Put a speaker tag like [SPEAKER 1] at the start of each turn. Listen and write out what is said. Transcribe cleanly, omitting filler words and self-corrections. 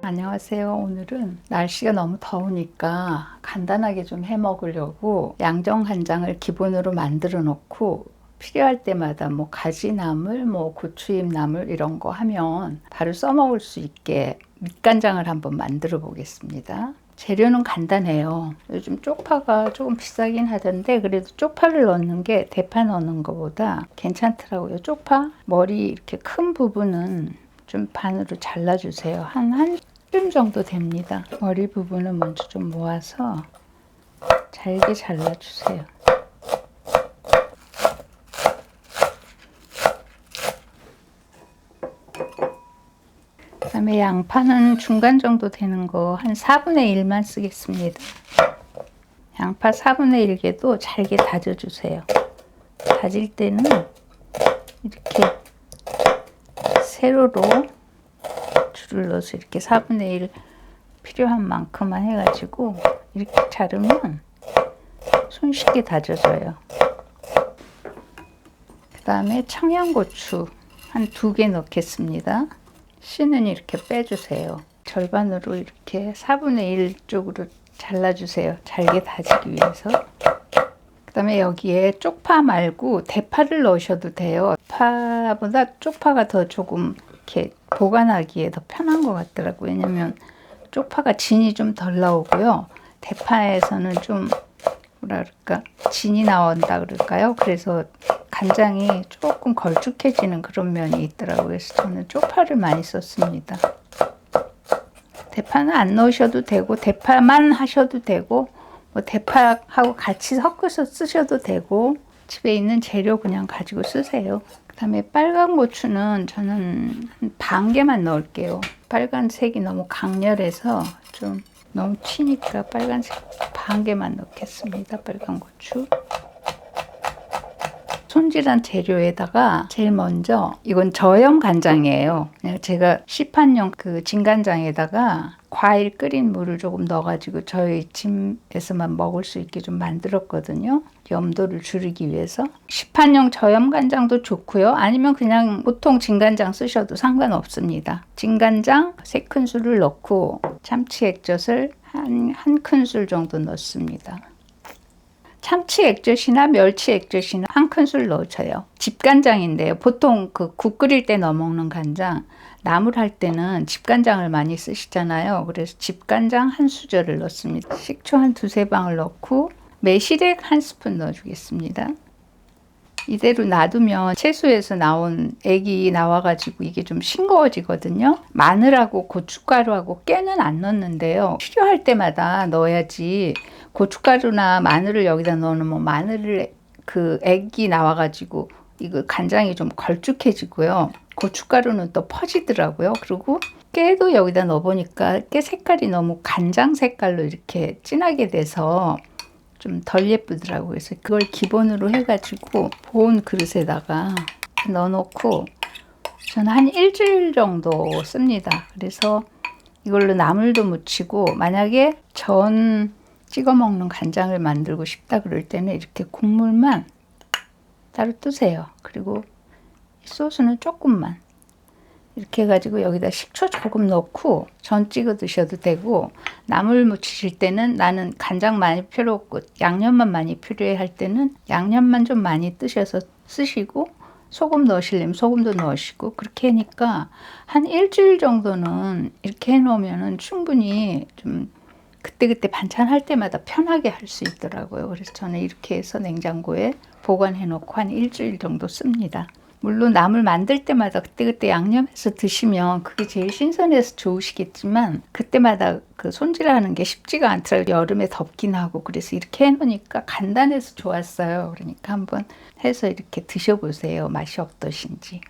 [SPEAKER 1] 안녕하세요. 오늘은 날씨가 너무 더우니까 간단하게 좀 해 먹으려고 양정간장을 기본으로 만들어 놓고 필요할 때마다 뭐 가지나물, 뭐 고추잎 나물 이런 거 하면 바로 써 먹을 수 있게 밑간장을 한번 만들어 보겠습니다. 재료는 간단해요. 요즘 쪽파가 조금 비싸긴 하던데 그래도 쪽파를 넣는 게 대파 넣는 것보다 괜찮더라고요. 쪽파 머리 이렇게 큰 부분은 좀 반으로 잘라주세요. 한 줌 정도 됩니다. 머리 부분은 먼저 좀 모아서 잘게 잘라주세요. 그 다음에 양파는 중간 정도 되는 거 한 4분의 1만 쓰겠습니다. 양파 4분의 1개도 잘게 다져주세요. 다질 때는 이렇게 세로로 줄을 넣어서 이렇게 4분의 1 필요한 만큼만 해가지고 이렇게 자르면 손쉽게 다져져요. 그 다음에 청양고추 한 2개 넣겠습니다. 씨는 이렇게 빼주세요. 절반으로 이렇게 4분의 1 쪽으로 잘라주세요. 잘게 다지기 위해서. 그 다음에 여기에 쪽파 말고 대파를 넣으셔도 돼요. 대파보다 쪽파가 더 조금 이렇게 보관하기에 더 편한 것 같더라고요. 왜냐면 쪽파가 진이 좀 덜 나오고요. 대파에서는 좀 뭐라 그럴까 진이 나온다 그럴까요? 그래서 간장이 조금 걸쭉해지는 그런 면이 있더라고요. 그래서 저는 쪽파를 많이 썼습니다. 대파는 안 넣으셔도 되고 대파만 하셔도 되고 뭐 대파하고 같이 섞어서 쓰셔도 되고 집에 있는 재료 그냥 가지고 쓰세요. 그 다음에 빨간 고추는 저는 한 반 개만 넣을게요. 빨간색이 너무 강렬해서 좀 너무 튀니까 빨간색 반 개만 넣겠습니다. 빨간 고추. 손질한 재료에다가 제일 먼저 이건 저염 간장이에요. 제가 시판용 그 진간장에다가 과일 끓인 물을 조금 넣어가지고 저희 집에서만 먹을 수 있게 좀 만들었거든요. 염도를 줄이기 위해서. 시판용 저염 간장도 좋고요. 아니면 그냥 보통 진간장 쓰셔도 상관없습니다. 진간장 3큰술을 넣고 참치 액젓을 한 큰술 정도 넣습니다. 참치 액젓이나 멸치 액젓이나 한 큰술 넣어줘요. 집간장인데요. 보통 그 국 끓일 때 넣어 먹는 간장, 나물 할 때는 집간장을 많이 쓰시잖아요. 그래서 집간장 한 수저를 넣습니다. 식초 한 2-3방울 넣고 매실액 1스푼 넣어주겠습니다. 이대로 놔두면 채소에서 나온 액이 나와가지고 이게 좀 싱거워지거든요. 마늘하고 고춧가루하고 깨는 안 넣는데요. 필요할 때마다 넣어야지. 고춧가루나 마늘을 여기다 넣으면 마늘을 그 액이 나와가지고 이거 간장이 좀 걸쭉해지고요. 고춧가루는 또 퍼지더라고요. 그리고 깨도 여기다 넣어보니까 깨 색깔이 너무 간장 색깔로 이렇게 진하게 돼서 좀 덜 예쁘더라고요. 그래서 그걸 기본으로 해가지고 보온 그릇에다가 넣어놓고 저는 한 일주일 정도 씁니다. 그래서 이걸로 나물도 무치고 만약에 전 찍어 먹는 간장을 만들고 싶다 그럴 때는 이렇게 국물만 따로 뜨세요. 그리고 소스는 조금만 이렇게 해가지고 여기다 식초 조금 넣고 전 찍어 드셔도 되고 나물 무치실 때는 나는 간장 많이 필요 없고 양념만 많이 필요해 할 때는 양념만 좀 많이 뜨셔서 쓰시고 소금 넣으시려면 소금도 넣으시고 그렇게 하니까 한 일주일 정도는 이렇게 해놓으면 충분히 좀 그때그때 반찬 할 때마다 편하게 할 수 있더라고요. 그래서 저는 이렇게 해서 냉장고에 보관해 놓고 한 일주일 정도 씁니다. 물론 나물 만들 때마다 그때그때 양념해서 드시면 그게 제일 신선해서 좋으시겠지만 그때마다 그 손질하는 게 쉽지가 않더라고요. 여름에 덥긴 하고 그래서 이렇게 해놓으니까 간단해서 좋았어요. 그러니까 한번 해서 이렇게 드셔보세요. 맛이 어떠신지.